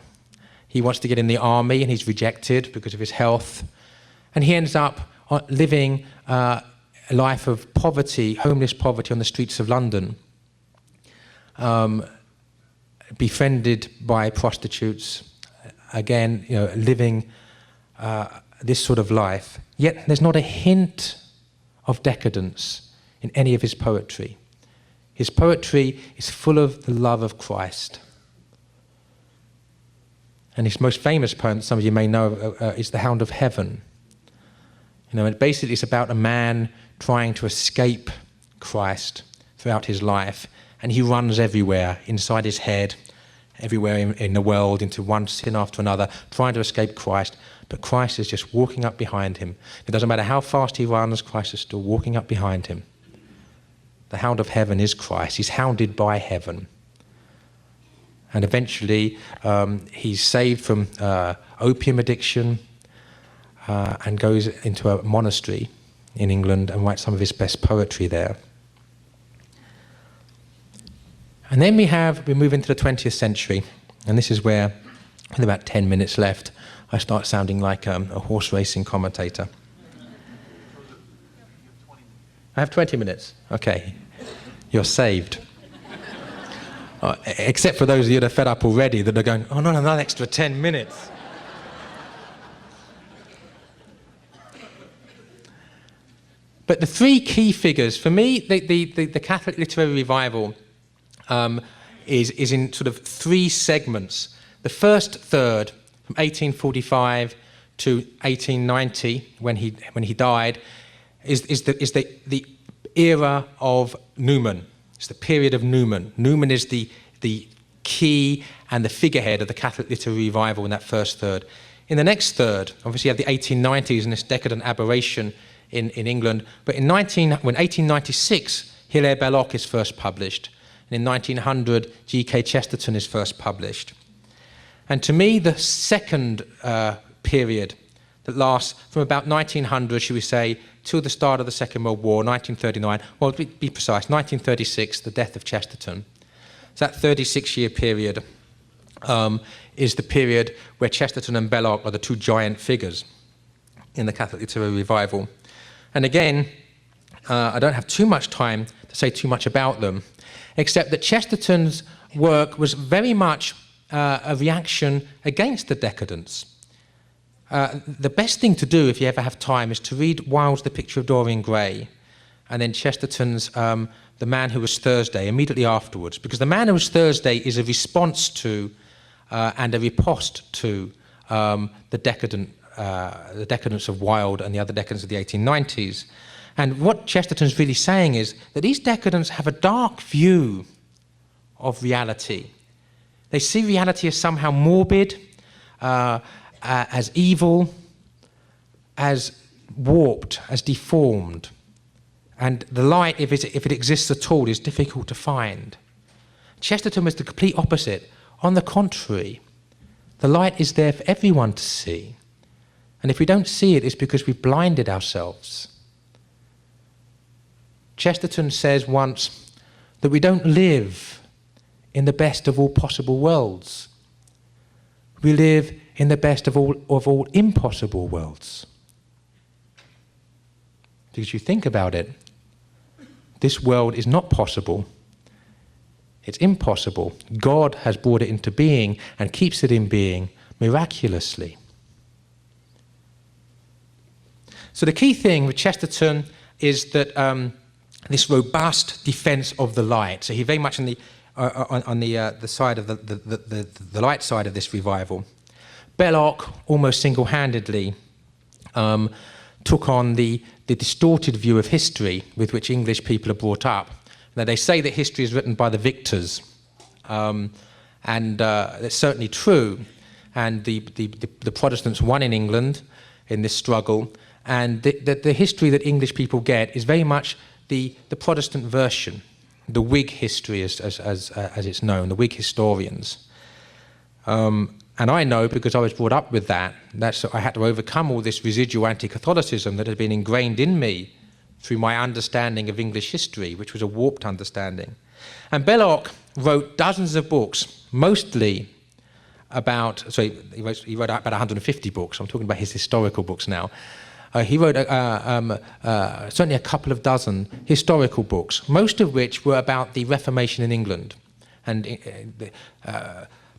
S1: He wants to get in the army, and he's rejected because of his health. And he ends up living a life of poverty, homeless poverty on the streets of London, befriended by prostitutes, again, living this sort of life. Yet there's not a hint of decadence in any of his poetry. His poetry is full of the love of Christ. And his most famous poem, some of you may know, is The Hound of Heaven. And basically it's about a man trying to escape Christ throughout his life, and he runs everywhere, inside his head, everywhere in the world, into one sin after another, trying to escape Christ. but Christ is just walking up behind him. It doesn't matter how fast he runs, Christ is still walking up behind him. The Hound of Heaven is Christ. He's hounded by heaven. And eventually he's saved from opium addiction and goes into a monastery in England and writes some of his best poetry there. And then we move into the 20th century, and this is where, with about 10 minutes left, I start sounding like a horse racing commentator. I have 20 minutes? Okay. You're saved. Except for those of you that are fed up already, that are going, oh, no, another extra 10 minutes. But the three key figures, for me, the Catholic literary revival is in sort of three segments. The first third, from 1845 to 1890, when he died, is the era of Newman. It's the period of Newman. Newman is the key and the figurehead of the Catholic literary revival in that first third. In the next third, obviously you have the 1890s and this decadent aberration in England, but when 1896, Hilaire Belloc is first published, and in 1900, G.K. Chesterton is first published. And to me, the second period that lasts from about 1900, should we say, till the start of the Second World War, 1939, well, to be precise, 1936, the death of Chesterton. So that 36-year period is the period where Chesterton and Belloc are the two giant figures in the Catholic literary revival. And again, I don't have too much time to say too much about them, except that Chesterton's work was very much a reaction against the decadence. The best thing to do, if you ever have time, is to read Wilde's The Picture of Dorian Gray, and then Chesterton's The Man Who Was Thursday immediately afterwards, because The Man Who Was Thursday is a response to and a riposte to the decadence of Wilde and the other decadence of the 1890s. And what Chesterton's really saying is that these decadents have a dark view of reality. They see reality as somehow morbid, as evil, as warped, as deformed. And the light, if it exists at all, is difficult to find. Chesterton was the complete opposite. On the contrary, the light is there for everyone to see. And if we don't see it, it's because we've blinded ourselves. Chesterton says once that we don't live in the best of all possible worlds. We live in the best of all impossible worlds. Because you think about it, this world is not possible. It's impossible. God has brought it into being and keeps it in being miraculously. So the key thing with Chesterton is that this robust defense of the light. So he very much on the side of the light side of this revival. Belloc almost single-handedly took on the distorted view of history with which English people are brought up. Now they say that history is written by the victors, and that's certainly true. And the Protestants won in England in this struggle, and the history that English people get is very much the Protestant version, the Whig history as it's known, the Whig historians. And I know, because I was brought up with that, I had to overcome all this residual anti-Catholicism that had been ingrained in me through my understanding of English history, which was a warped understanding. And Belloc wrote dozens of books, mostly about, he wrote about 150 books. I'm talking about his historical books now. He wrote certainly a couple of dozen historical books, most of which were about the Reformation in England. And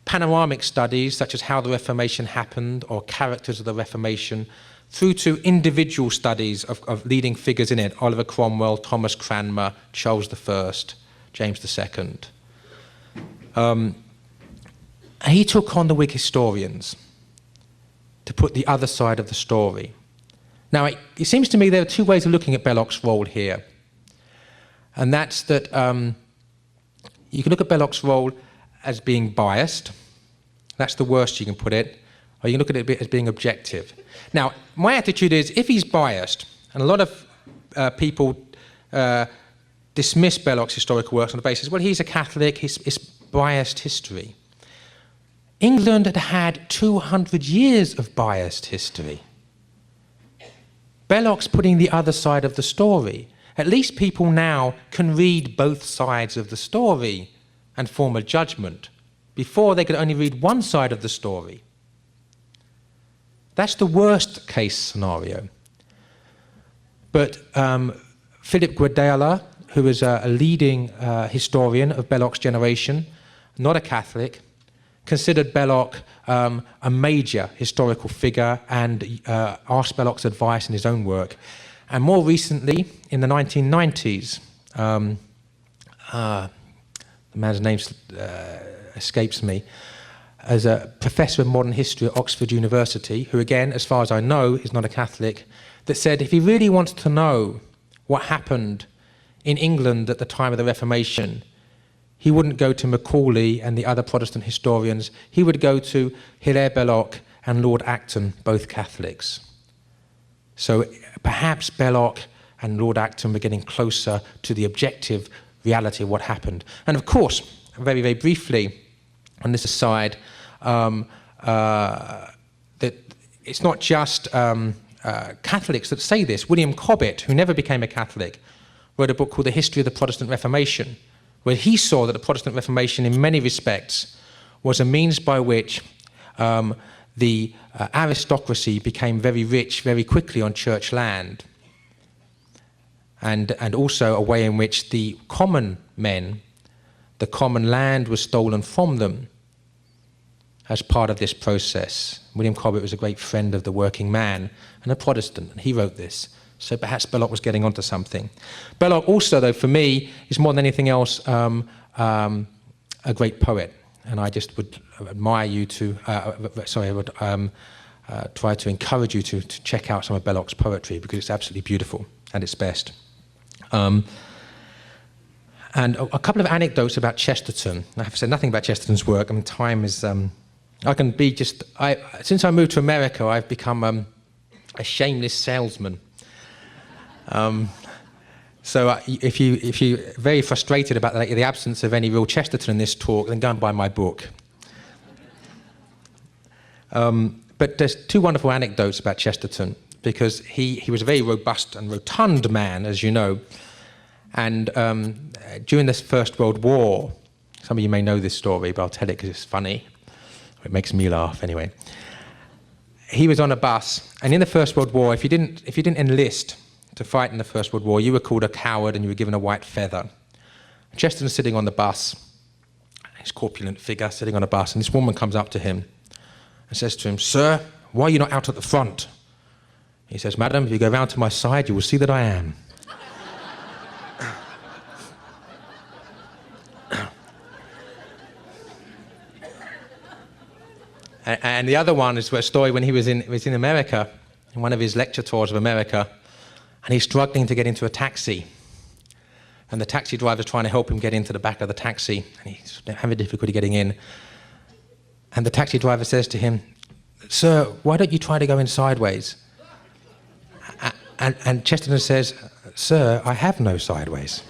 S1: panoramic studies, such as how the Reformation happened or characters of the Reformation, through to individual studies of leading figures in it, Oliver Cromwell, Thomas Cranmer, Charles I, James II. He took on the Whig historians to put the other side of the story. Now, it seems to me there are two ways of looking at Belloc's role here. And that's that you can look at Belloc's role as being biased. That's the worst you can put it. or you can look at it as being objective. Now, my attitude is, if he's biased, and a lot of people dismiss Belloc's historical works on the basis, well, he's a Catholic, it's biased history. England had had 200 years of biased history. Belloc's putting the other side of the story. At least people now can read both sides of the story and form a judgment. Before, they could only read one side of the story. That's the worst case scenario. But Philip Guardiola, who is a leading historian of Belloc's generation, not a Catholic, considered Belloc a major historical figure and asked Belloc's advice in his own work. And more recently, in the 1990s, the man's name escapes me, as a professor of modern history at Oxford University, who again, as far as I know, is not a Catholic, that said if he really wants to know what happened in England at the time of the Reformation, he wouldn't go to Macaulay and the other Protestant historians. He would go to Hilaire Belloc and Lord Acton, both Catholics. So perhaps Belloc and Lord Acton were getting closer to the objective reality of what happened. And of course, very, very briefly, on this aside, that it's not just Catholics that say this. William Cobbett, who never became a Catholic, wrote a book called The History of the Protestant Reformation, where he saw that the Protestant Reformation, in many respects, was a means by which the aristocracy became very rich very quickly on church land, and also a way in which the common men, the common land was stolen from them as part of this process. William Cobbett was a great friend of the working man and a Protestant, and he wrote this. So perhaps Belloc was getting onto something. Belloc also, though, for me, is more than anything else a great poet. And I just would admire you to, I would try to encourage you to check out some of Belloc's poetry, because it's absolutely beautiful at its best. And a couple of anecdotes about Chesterton. I have said nothing about Chesterton's work. I mean, time is, I can be just, since I moved to America, I've become a shameless salesman. So if you're very frustrated about the absence of any real Chesterton in this talk, then go and buy my book. But there's two wonderful anecdotes about Chesterton, because he was a very robust and rotund man, as you know. And during this First World War, some of you may know this story, but I'll tell it because it's funny. It makes me laugh anyway. He was on a bus, and in the First World War, if you didn't enlist to fight in the First World War, you were called a coward and you were given a white feather. Chesterton's sitting on the bus, his corpulent figure sitting on a bus, and this woman comes up to him and says to him, "Sir, why are you not out at the front?" He says, "Madam, if you go round to my side, you will see that I am." And the other one is a story when he was in America, in one of his lecture tours of America, and he's struggling to get into a taxi. And the taxi driver's trying to help him get into the back of the taxi, and he's having difficulty getting in. And the taxi driver says to him, "Sir, why don't you try to go in sideways?" And Chesterton says, "Sir, I have no sideways."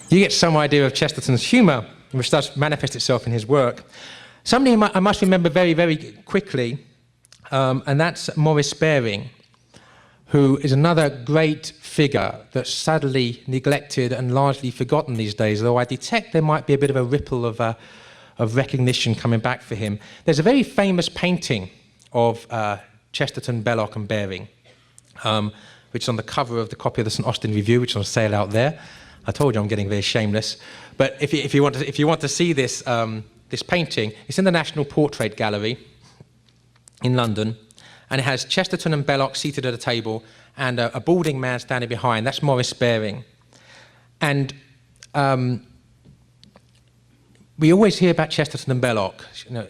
S1: You get some idea of Chesterton's humour, which does manifest itself in his work. Somebody I must remember very, very quickly, and that's Maurice Baring, who is another great figure that's sadly neglected and largely forgotten these days, though I detect there might be a bit of a ripple of recognition coming back for him. There's a very famous painting of Chesterton, Belloc and Baring, which is on the cover of the copy of the St Austin Review, which is on sale out there. I told you I'm getting very shameless. But if you want to see this this painting, it's in the National Portrait Gallery in London, and it has Chesterton and Belloc seated at a table and a balding man standing behind. That's Maurice Baring. And we always hear about Chesterton and Belloc. You know,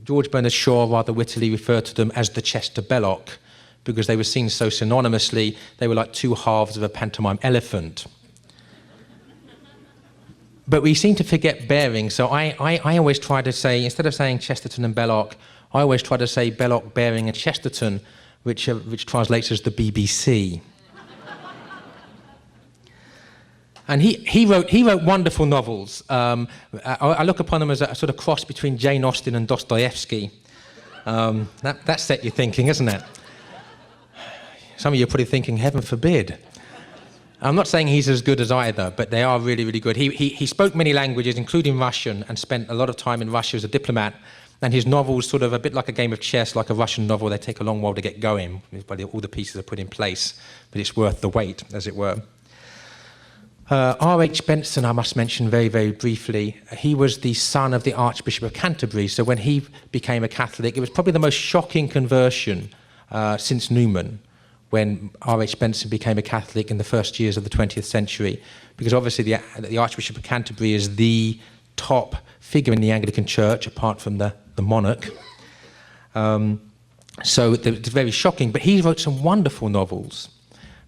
S1: George Bernard Shaw rather wittily referred to them as the Chester Belloc, because they were seen so synonymously. They were like two halves of a pantomime elephant. But we seem to forget Baring, so I always try to say, instead of saying Chesterton and Belloc, I always try to say Belloc, Baring and Chesterton, which translates as the BBC. And he wrote wonderful novels. I look upon them as a sort of cross between Jane Austen and Dostoevsky. That set you thinking, isn't it? Some of you are probably thinking, heaven forbid. I'm not saying he's as good as either, but they are really, really good. He spoke many languages, including Russian, and spent a lot of time in Russia as a diplomat. And his novels, sort of a bit like a game of chess, like a Russian novel, they take a long while to get going. All the pieces are put in place, but it's worth the wait, as it were. R.H. Benson, I must mention very, very briefly. He was the son of the Archbishop of Canterbury, so when he became a Catholic, it was probably the most shocking conversion since Newman, when R.H. Benson became a Catholic in the first years of the 20th century, because obviously the Archbishop of Canterbury is the top figure in the Anglican Church, apart from the monarch. So it's very shocking, but he wrote some wonderful novels.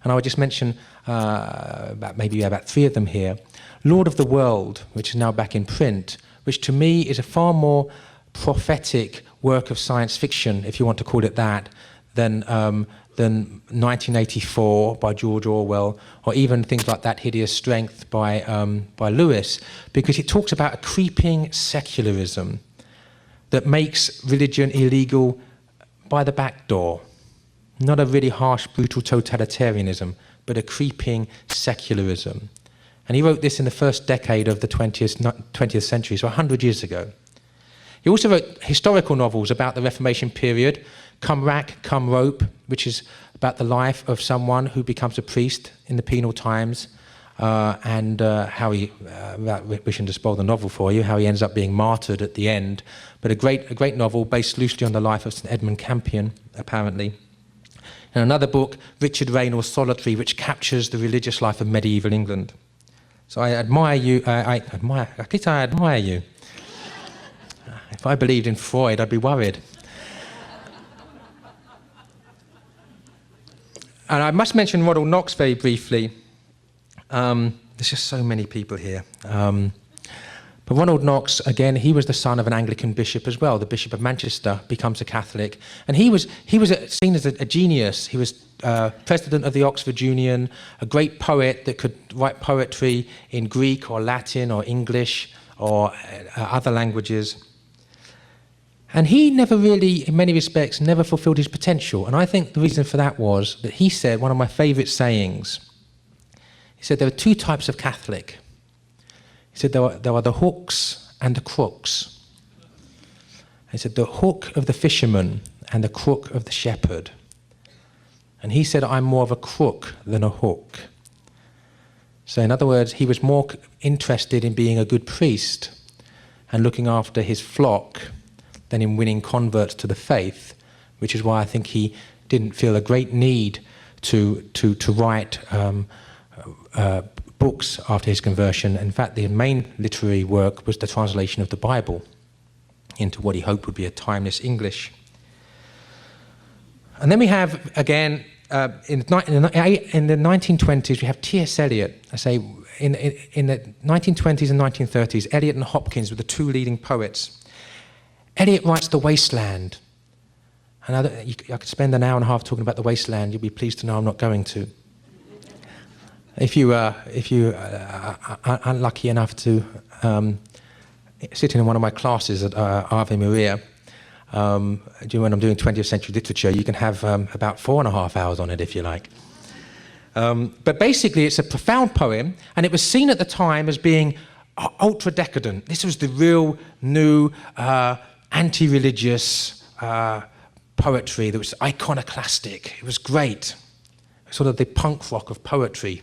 S1: And I would just mention about 3 of them here. Lord of the World, which is now back in print, which to me is a far more prophetic work of science fiction, if you want to call it that, than 1984 by George Orwell, or even things like That Hideous Strength by Lewis, because it talks about a creeping secularism that makes religion illegal by the back door. Not a really harsh, brutal totalitarianism, but a creeping secularism. And he wrote this in the first decade of the 20th century, so 100 years ago. He also wrote historical novels about the Reformation period, Come Rack, Come Rope, which is about the life of someone who becomes a priest in the Penal Times, and how he, wishing to spoil the novel for you, how he ends up being martyred at the end. But a great novel based loosely on the life of St. Edmund Campion, apparently. And another book, Richard Raynolds' Solitary, which captures the religious life of medieval England. So I admire you, at least I admire you. If I believed in Freud, I'd be worried. And I must mention Ronald Knox very briefly. There's just so many people here. But Ronald Knox, again, he was the son of an Anglican bishop as well. The Bishop of Manchester becomes a Catholic. And he was seen as a genius. He was president of the Oxford Union, a great poet that could write poetry in Greek or Latin or English or other languages. And he never really, in many respects, never fulfilled his potential. And I think the reason for that was that he said, one of my favourite sayings, he said there are 2 types of Catholic. He said there are the hooks and the crooks. He said the hook of the fisherman and the crook of the shepherd. And he said, I'm more of a crook than a hook. So in other words, he was more interested in being a good priest and looking after his flock than in winning converts to the faith, which is why I think he didn't feel a great need to write books after his conversion. In fact, the main literary work was the translation of the Bible into what he hoped would be a timeless English. And then we have, again, in the 1920s, we have T.S. Eliot. I say, in the 1920s and 1930s, Eliot and Hopkins were the 2 leading poets. Eliot writes The Wasteland. And I could spend an hour and a half talking about The Wasteland. You'll be pleased to know I'm not going to. If you are unlucky enough to sit in one of my classes at Ave Maria, when I'm doing 20th century literature, you can have about 4.5 hours on it if you like. But basically it's a profound poem, and it was seen at the time as being ultra decadent. This was the real new anti-religious poetry that was iconoclastic. It was great. Sort of the punk rock of poetry.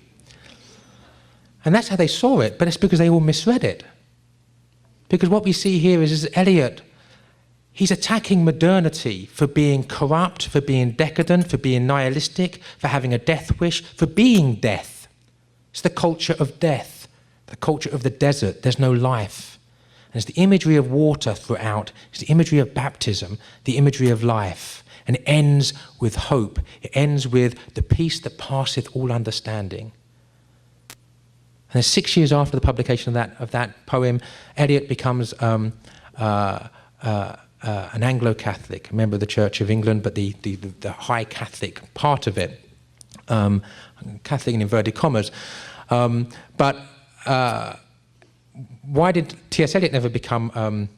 S1: And that's how they saw it, but it's because they all misread it. Because what we see here is Eliot, he's attacking modernity for being corrupt, for being decadent, for being nihilistic, for having a death wish, for being death. It's the culture of death, the culture of the desert. There's no life. And it's the imagery of water throughout. It's the imagery of baptism, the imagery of life. And it ends with hope. It ends with the peace that passeth all understanding. And then 6 years after the publication of that poem, Eliot becomes an Anglo-Catholic, a member of the Church of England, but the high Catholic part of it, Catholic in inverted commas. But why did T.S. Eliot never become a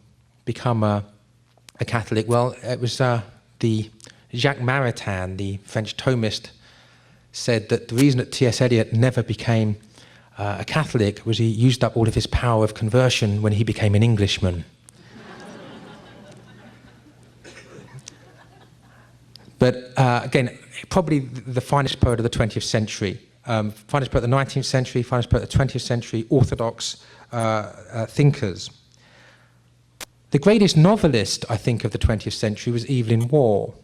S1: Catholic? Well, it was the Jacques Maritain, the French Thomist, said that the reason that T.S. Eliot never became a Catholic was he used up all of his power of conversion when he became an Englishman. But again, probably the finest poet of the 20th century, finest poet of the 19th century, finest poet of the 20th century, orthodox thinkers. The greatest novelist, I think, of the 20th century was Evelyn Waugh.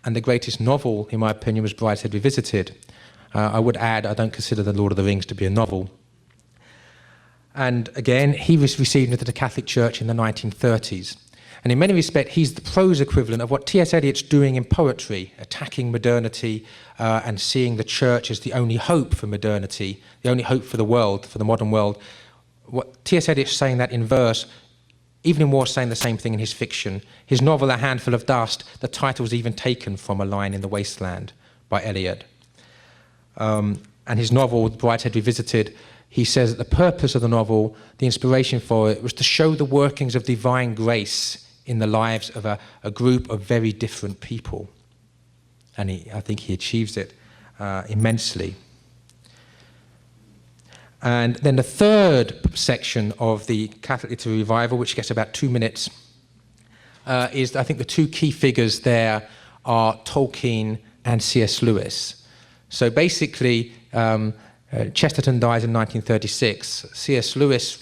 S1: And the greatest novel, in my opinion, was Brideshead Revisited. I would add, I don't consider The Lord of the Rings to be a novel. And again, he was received into the Catholic Church in the 1930s. And in many respects, he's the prose equivalent of what T.S. Eliot's doing in poetry, attacking modernity and seeing the church as the only hope for modernity, the only hope for the world, for the modern world. What T.S. Eliot's saying that in verse, Evelyn Waugh saying the same thing in his fiction. His novel, A Handful of Dust, the title's even taken from a line in The Wasteland by Eliot. And his novel, Brideshead Revisited, he says that the purpose of the novel, the inspiration for it, was to show the workings of divine grace in the lives of a group of very different people. And I think he achieves it immensely. And then the third section of the Catholic Literary Revival, which gets about 2 minutes, is, I think, the two key figures there are Tolkien and C.S. Lewis. So basically, Chesterton dies in 1936. C.S. Lewis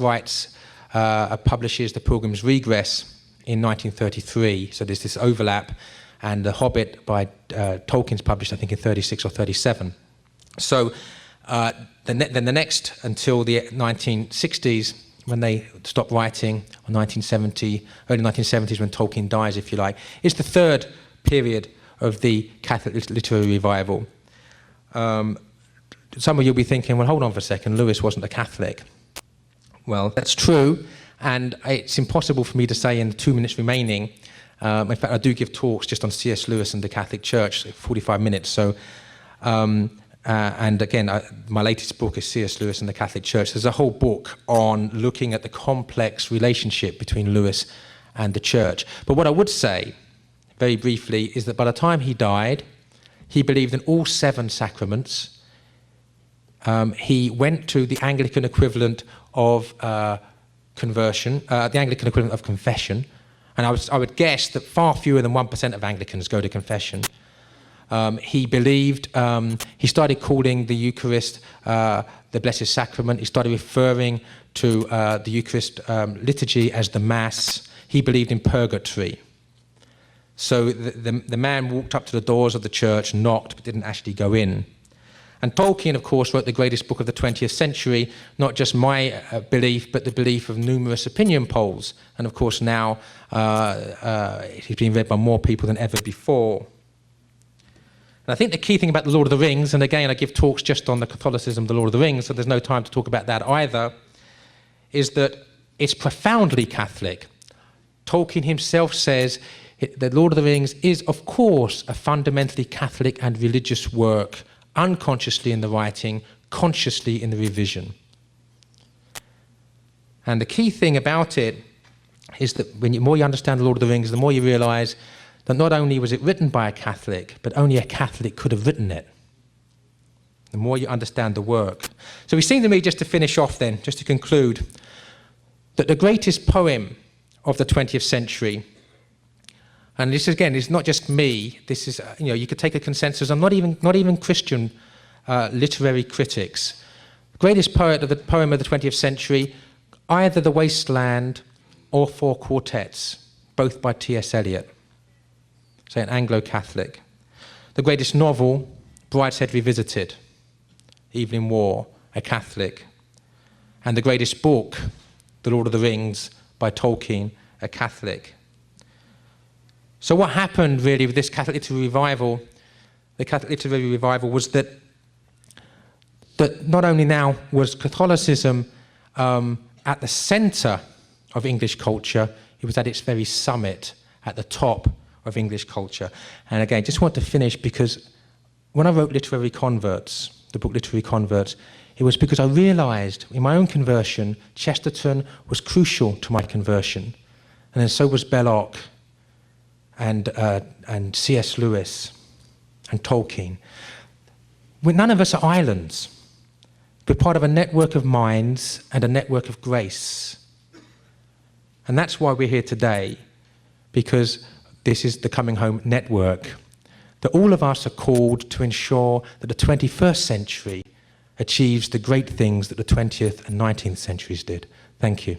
S1: publishes The Pilgrim's Regress in 1933. So there's this overlap, and The Hobbit by Tolkien's published, I think, in 36 or 37. So then the next, until the 1960s, when they stopped writing, or early 1970s, when Tolkien dies, if you like, is the third period of the Catholic Literary Revival. Some of you will be thinking, well, hold on for a second, Lewis wasn't a Catholic. Well, that's true, and it's impossible for me to say in the 2 minutes remaining. In fact, I do give talks just on C.S. Lewis and the Catholic Church, 45 minutes. So, and again, my latest book is C.S. Lewis and the Catholic Church. There's a whole book on looking at the complex relationship between Lewis and the Church. But what I would say, very briefly, is that by the time he died, he believed in all 7 sacraments. He went to the Anglican equivalent of conversion, the Anglican equivalent of confession, and I would guess that far fewer than 1% of Anglicans go to confession. He believed, he started calling the Eucharist the Blessed Sacrament. He started referring to the Eucharist liturgy as the Mass. He believed in purgatory. So the man walked up to the doors of the church, knocked, but didn't actually go in. And Tolkien, of course, wrote the greatest book of the 20th century, not just my belief, but the belief of numerous opinion polls. And of course now he's been read by more people than ever before. And I think the key thing about The Lord of the Rings, and again I give talks just on the Catholicism of The Lord of the Rings, so there's no time to talk about that either, is that it's profoundly Catholic. Tolkien himself says The Lord of the Rings is, of course, a fundamentally Catholic and religious work, unconsciously in the writing, consciously in the revision. And the key thing about it is that the more you understand The Lord of the Rings, the more you realise that not only was it written by a Catholic, but only a Catholic could have written it. The more you understand the work. So it seemed to me, just to finish off then, just to conclude, that the greatest poem of the 20th century, and this again is not just me, this is, you could take a consensus on not even Christian literary critics. The greatest poem of the 20th century, either The Wasteland or 4 quartets, both by T.S. Eliot, say an Anglo-Catholic. The greatest novel, Brideshead Revisited, Evelyn Waugh, a Catholic. And the greatest book, The Lord of the Rings, by Tolkien, a Catholic. So what happened really with this Catholic Literary Revival, the Catholic Literary Revival, was that that not only now was Catholicism at the centre of English culture, it was at its very summit, at the top of English culture. And again, just want to finish because when I wrote Literary Converts, the book Literary Converts, it was because I realised in my own conversion, Chesterton was crucial to my conversion. And then so was Belloc and C.S. Lewis and Tolkien. None of us are islands. We're part of a network of minds and a network of grace. And that's why we're here today, because this is the Coming Home Network, that all of us are called to ensure that the 21st century achieves the great things that the 20th and 19th centuries did. Thank you.